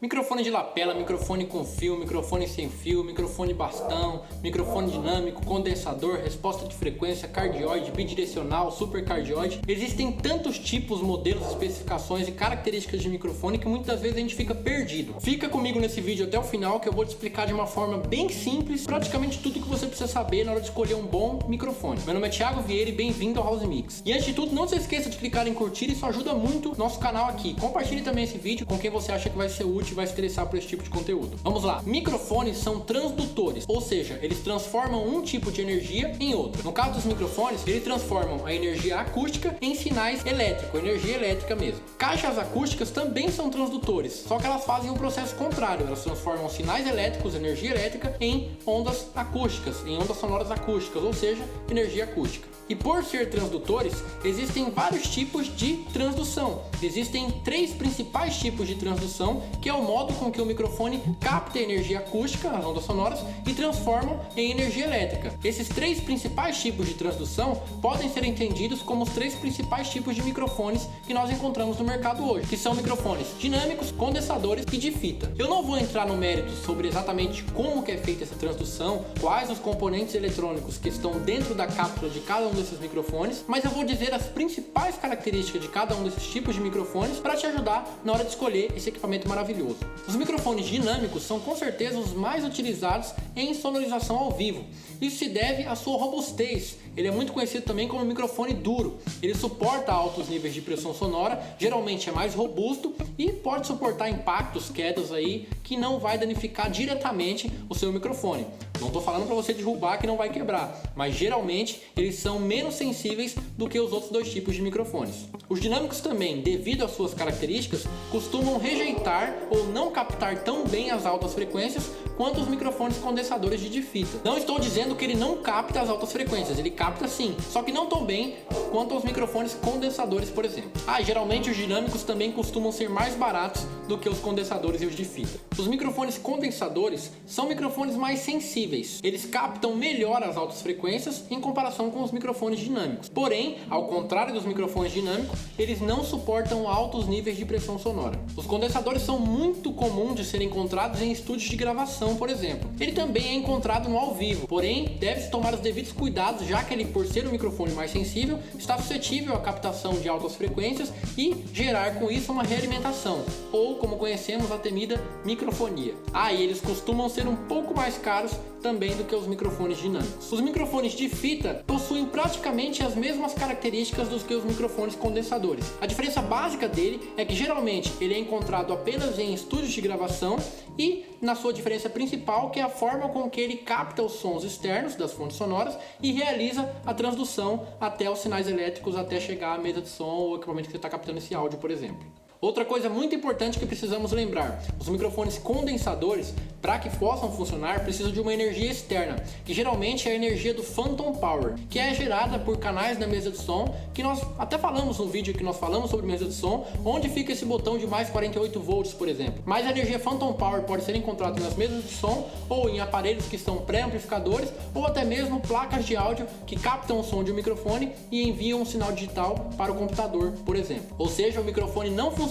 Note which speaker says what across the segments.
Speaker 1: Microfone de lapela, microfone com fio, microfone sem fio, microfone bastão, microfone dinâmico, condensador, resposta de frequência, cardioide, bidirecional, supercardioide. Existem tantos tipos, modelos, especificações e características de microfone que muitas vezes a gente fica perdido. Fica comigo nesse vídeo até o final que eu vou te explicar de uma forma bem simples praticamente tudo que você precisa saber na hora de escolher um bom microfone. Meu nome é Thiago Vieira e bem-vindo ao House Mix. E antes de tudo, não se esqueça de clicar em curtir, isso ajuda muito nosso canal aqui. Compartilhe também esse vídeo com quem você acha que vai ser útil e vai se interessar por esse tipo de conteúdo. Vamos lá. Microfones são transdutores, ou seja, eles transformam um tipo de energia em outro. No caso dos microfones, eles transformam a energia acústica em sinais elétricos, energia elétrica mesmo. Caixas acústicas também são transdutores, só que elas fazem o processo contrário. Elas transformam sinais elétricos, energia elétrica, em ondas acústicas, em ondas sonoras acústicas, ou seja, energia acústica. E por ser transdutores, existem vários tipos de transdução. Existem três principais tipos de transdução, que é o modo com que o microfone capta a energia acústica, as ondas sonoras, e transforma em energia elétrica. Esses três principais tipos de transdução podem ser entendidos como os três principais tipos de microfones que nós encontramos no mercado hoje, que são microfones dinâmicos, condensadores e de fita. Eu não vou entrar no mérito sobre exatamente como que é feita essa transdução, quais os componentes eletrônicos que estão dentro da cápsula de cada um desses microfones, mas eu vou dizer as principais características de cada um desses tipos de microfones para te ajudar na hora de escolher esse equipamento maravilhoso. Os microfones dinâmicos são com certeza os mais utilizados em sonorização ao vivo. Isso se deve à sua robustez. Ele é muito conhecido também como microfone duro. Ele suporta altos níveis de pressão sonora, geralmente é mais robusto e pode suportar impactos, quedas aí, que não vai danificar diretamente o seu microfone. Não estou falando para você derrubar que não vai quebrar, mas geralmente eles são menos sensíveis do que os outros dois tipos de microfones. Os dinâmicos também, devido às suas características, costumam rejeitar ou não captar tão bem as altas frequências quanto os microfones condensadores de fita. Não estou dizendo que ele não capta as altas frequências, ele capta sim, só que não tão bem quanto os microfones condensadores, por exemplo. Geralmente os dinâmicos também costumam ser mais baratos do que os condensadores e os de fita. Os microfones condensadores são microfones mais sensíveis. Eles captam melhor as altas frequências em comparação com os microfones dinâmicos. Porém, ao contrário dos microfones dinâmicos, eles não suportam altos níveis de pressão sonora. Os condensadores são muito comuns de serem encontrados em estúdios de gravação, por exemplo. Ele também é encontrado no ao vivo, porém deve-se tomar os devidos cuidados, já que ele, por ser um microfone mais sensível, está suscetível à captação de altas frequências e gerar com isso uma realimentação, ou como conhecemos, a temida microfonia. E eles costumam ser um pouco mais caros também do que os microfones dinâmicos. Os microfones de fita possuem praticamente as mesmas características dos que os microfones condensadores. A diferença básica dele é que geralmente ele é encontrado apenas em estúdios de gravação e na sua diferença principal, que é a forma com que ele capta os sons externos das fontes sonoras e realiza a transdução até os sinais elétricos, até chegar à mesa de som ou equipamento que você está captando esse áudio, por exemplo. Outra coisa muito importante que precisamos lembrar: os microfones condensadores, para que possam funcionar, precisam de uma energia externa, que geralmente é a energia do phantom power, que é gerada por canais na mesa de som, que nós até falamos no vídeo que nós falamos sobre mesa de som, onde fica esse botão de mais 48 volts, por exemplo. Mas a energia phantom power pode ser encontrada nas mesas de som ou em aparelhos que são pré-amplificadores ou até mesmo placas de áudio que captam o som de um microfone e enviam um sinal digital para o computador, por exemplo. Ou seja, o microfone não funciona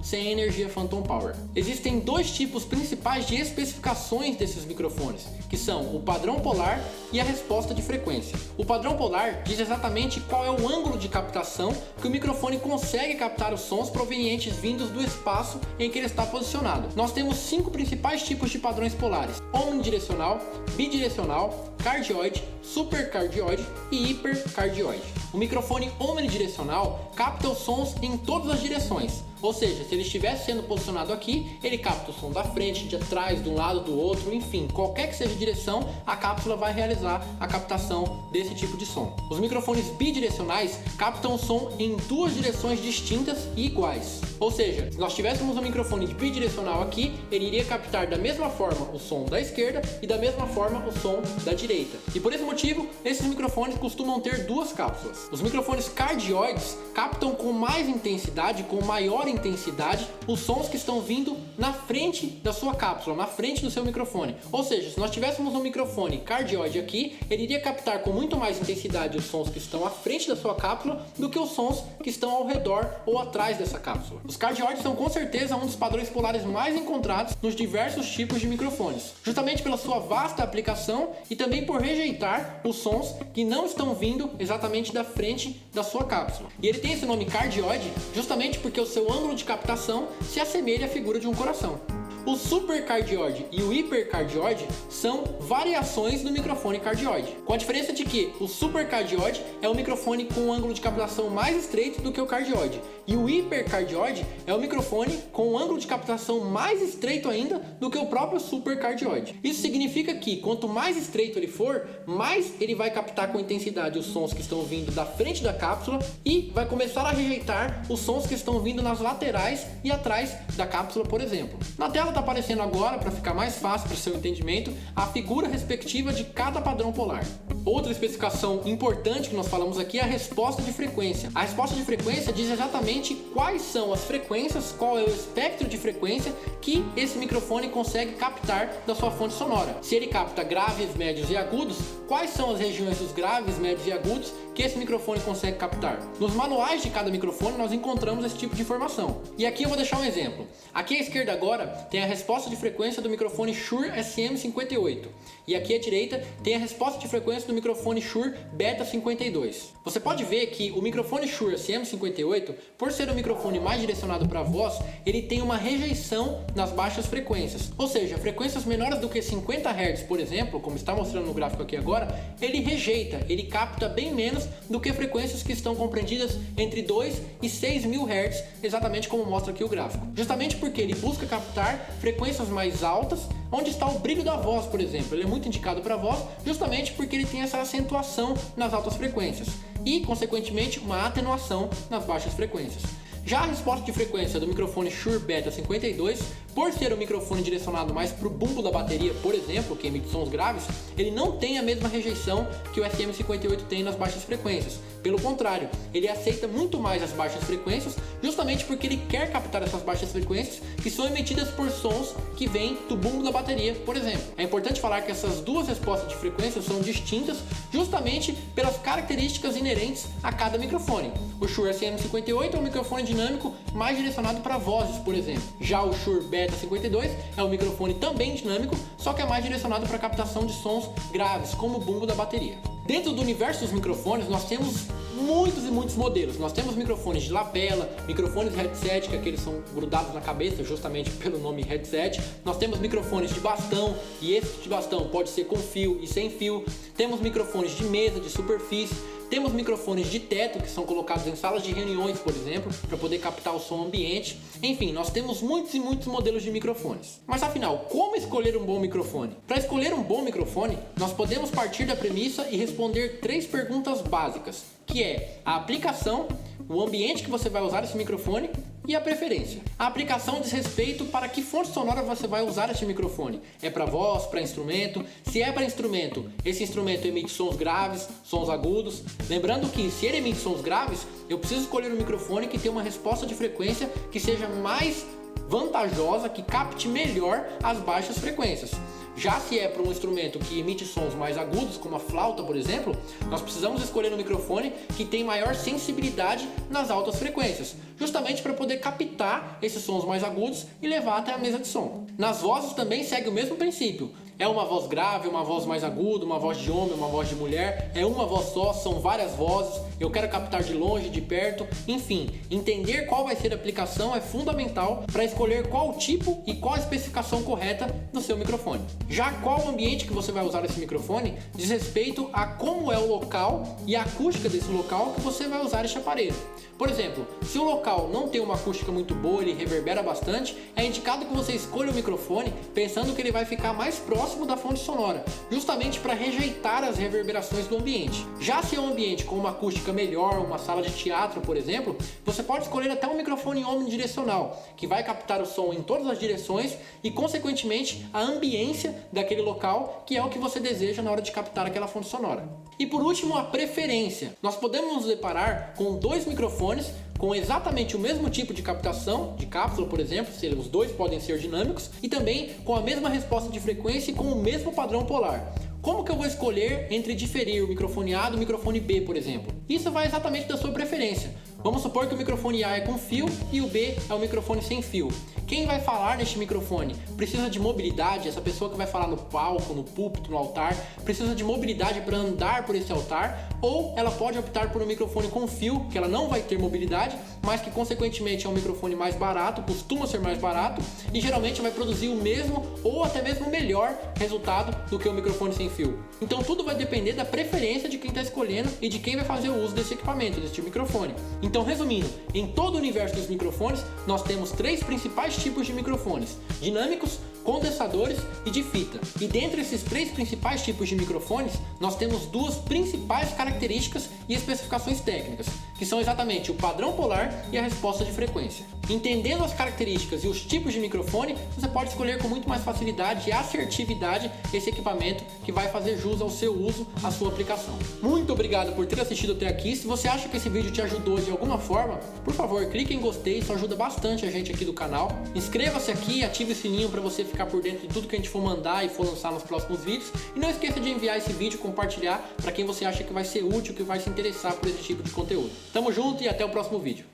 Speaker 1: sem a energia phantom power. Existem dois tipos principais de especificações desses microfones, que são o padrão polar e a resposta de frequência. O padrão polar diz exatamente qual é o ângulo de captação que o microfone consegue captar os sons provenientes vindos do espaço em que ele está posicionado. Nós temos 5 principais tipos de padrões polares: omnidirecional, bidirecional, cardioide, supercardioide e hipercardioide. O microfone omnidirecional capta os sons em todas as direções. Ou seja, se ele estivesse sendo posicionado aqui, ele capta o som da frente, de trás, de um lado, do outro, enfim, qualquer que seja a direção, a cápsula vai realizar a captação desse tipo de som. Os microfones bidirecionais captam o som em duas direções distintas e iguais. Ou seja, se nós tivéssemos um microfone bidirecional aqui, ele iria captar da mesma forma o som da esquerda e da mesma forma o som da direita. E por esse motivo, esses microfones costumam ter duas cápsulas. Os microfones cardioides captam com mais intensidade, com maior intensidade, os sons que estão vindo na frente da sua cápsula, na frente do seu microfone. Ou seja, se nós tivéssemos um microfone cardioide aqui, ele iria captar com muito mais intensidade os sons que estão à frente da sua cápsula do que os sons que estão ao redor ou atrás dessa cápsula. Os cardioides são com certeza um dos padrões polares mais encontrados nos diversos tipos de microfones, justamente pela sua vasta aplicação e também por rejeitar os sons que não estão vindo exatamente da frente da sua cápsula. E ele tem esse nome cardioide justamente porque o seu ângulo de captação se assemelha à figura de um coração. O supercardioide e o hipercardioide são variações do microfone cardioide, com a diferença de que o supercardioide é um microfone com um ângulo de captação mais estreito do que o cardioide, e o hipercardioide é um microfone com um ângulo de captação mais estreito ainda do que o próprio supercardioide. Isso significa que quanto mais estreito ele for, mais ele vai captar com intensidade os sons que estão vindo da frente da cápsula e vai começar a rejeitar os sons que estão vindo nas laterais e atrás da cápsula, por exemplo. Na tela está aparecendo agora, para ficar mais fácil para o seu entendimento, a figura respectiva de cada padrão polar. Outra especificação importante que nós falamos aqui é a resposta de frequência. A resposta de frequência diz exatamente quais são as frequências, qual é o espectro de frequência que esse microfone consegue captar da sua fonte sonora. Se ele capta graves, médios e agudos, quais são as regiões dos graves, médios e agudos que esse microfone consegue captar? Nos manuais de cada microfone nós encontramos esse tipo de informação. E aqui eu vou deixar um exemplo. Aqui à esquerda agora tem a resposta de frequência do microfone Shure SM58. E aqui à direita tem a resposta de frequência do microfone Shure Beta52. Você pode ver que o microfone Shure SM58, por ser um microfone mais direcionado para a voz, ele tem uma rejeição nas baixas frequências. Ou seja, frequências menores do que 50 Hz, por exemplo, como está mostrando no gráfico aqui agora, ele rejeita, ele capta bem menos do que frequências que estão compreendidas entre 2 e 6 mil Hz, exatamente como mostra aqui o gráfico. Justamente porque ele busca captar frequências mais altas, onde está o brilho da voz, por exemplo. Ele é muito indicado para a voz, justamente porque ele tem essa acentuação nas altas frequências e, consequentemente, uma atenuação nas baixas frequências. Já a resposta de frequência do microfone Shure Beta52, por ser um microfone direcionado mais para o bumbo da bateria, por exemplo, que emite sons graves, ele não tem a mesma rejeição que o SM58 tem nas baixas frequências. Pelo contrário, ele aceita muito mais as baixas frequências, justamente porque ele quer captar essas baixas frequências que são emitidas por sons que vêm do bumbo da bateria, por exemplo. É importante falar que essas duas respostas de frequência são distintas justamente pelas características inerentes a cada microfone. O Shure SM58 é um microfone dinâmico mais direcionado para vozes, por exemplo. Já o Shure Beta52 é um microfone também dinâmico, só que é mais direcionado para a captação de sons graves, como o bumbo da bateria. Dentro do universo dos microfones, nós temos muitos e muitos modelos. Nós temos microfones de lapela, microfones headset, que aqueles são grudados na cabeça justamente pelo nome headset. Nós temos microfones de bastão, e esse tipo de bastão pode ser com fio e sem fio. Temos microfones de mesa, de superfície. Temos microfones de teto que são colocados em salas de reuniões, por exemplo, para poder captar o som ambiente. Enfim, nós temos muitos e muitos modelos de microfones. Mas afinal, como escolher um bom microfone? Para escolher um bom microfone, nós podemos partir da premissa e responder 3 perguntas básicas, que é a aplicação, o ambiente que você vai usar esse microfone e a preferência. A aplicação diz respeito para que fonte sonora você vai usar esse microfone. É para voz, para instrumento? Se é para instrumento, esse instrumento emite sons graves, sons agudos. Lembrando que se ele emite sons graves, eu preciso escolher um microfone que tenha uma resposta de frequência que seja mais vantajosa, que capte melhor as baixas frequências. Já se é para um instrumento que emite sons mais agudos, como a flauta, por exemplo, nós precisamos escolher um microfone que tem maior sensibilidade nas altas frequências, justamente para poder captar esses sons mais agudos e levar até a mesa de som. Nas vozes também segue o mesmo princípio. É uma voz grave, uma voz mais aguda, uma voz de homem, uma voz de mulher, é uma voz só, são várias vozes, eu quero captar de longe, de perto, enfim, entender qual vai ser a aplicação é fundamental para escolher qual tipo e qual a especificação correta do seu microfone. Já qual o ambiente que você vai usar esse microfone diz respeito a como é o local e a acústica desse local que você vai usar este aparelho. Por exemplo, se o local não tem uma acústica muito boa, ele reverbera bastante, é indicado que você escolha o microfone pensando que ele vai ficar mais próximo da fonte sonora, justamente para rejeitar as reverberações do ambiente. Já se é um ambiente com uma acústica melhor, uma sala de teatro, por exemplo, você pode escolher até um microfone omnidirecional, que vai captar o som em todas as direções e, consequentemente, a ambiência daquele local, que é o que você deseja na hora de captar aquela fonte sonora. E por último, a preferência. Nós podemos nos deparar com 2 microfones com exatamente o mesmo tipo de captação, de cápsula, por exemplo, se os dois podem ser dinâmicos, e também com a mesma resposta de frequência e com o mesmo padrão polar. Como que eu vou escolher entre diferir o microfone A do microfone B, por exemplo? Isso vai exatamente da sua preferência. Vamos supor que o microfone A é com fio e o B é o microfone sem fio. Quem vai falar neste microfone precisa de mobilidade, essa pessoa que vai falar no palco, no púlpito, no altar, precisa de mobilidade para andar por esse altar, ou ela pode optar por um microfone com fio, que ela não vai ter mobilidade, mas que consequentemente é um microfone mais barato, costuma ser mais barato e geralmente vai produzir o mesmo ou até mesmo melhor resultado do que o microfone sem fio. Então tudo vai depender da preferência de quem está escolhendo e de quem vai fazer o uso desse equipamento, desse microfone. Então, resumindo, em todo o universo dos microfones, nós temos 3 principais tipos de microfones: dinâmicos, condensadores e de fita. E dentre esses 3 principais tipos de microfones, nós temos 2 principais características e especificações técnicas, que são exatamente o padrão polar e a resposta de frequência. Entendendo as características e os tipos de microfone, você pode escolher com muito mais facilidade e assertividade esse equipamento que vai fazer jus ao seu uso, à sua aplicação. Muito obrigado por ter assistido até aqui. Se você acha que esse vídeo te ajudou de alguma forma, por favor, clique em gostei, isso ajuda bastante a gente aqui do canal. Inscreva-se aqui e ative o sininho para você ficar por dentro de tudo que a gente for mandar e for lançar nos próximos vídeos. E não esqueça de enviar esse vídeo, compartilhar para quem você acha que vai ser útil, que vai se interessar por esse tipo de conteúdo. Tamo junto e até o próximo vídeo.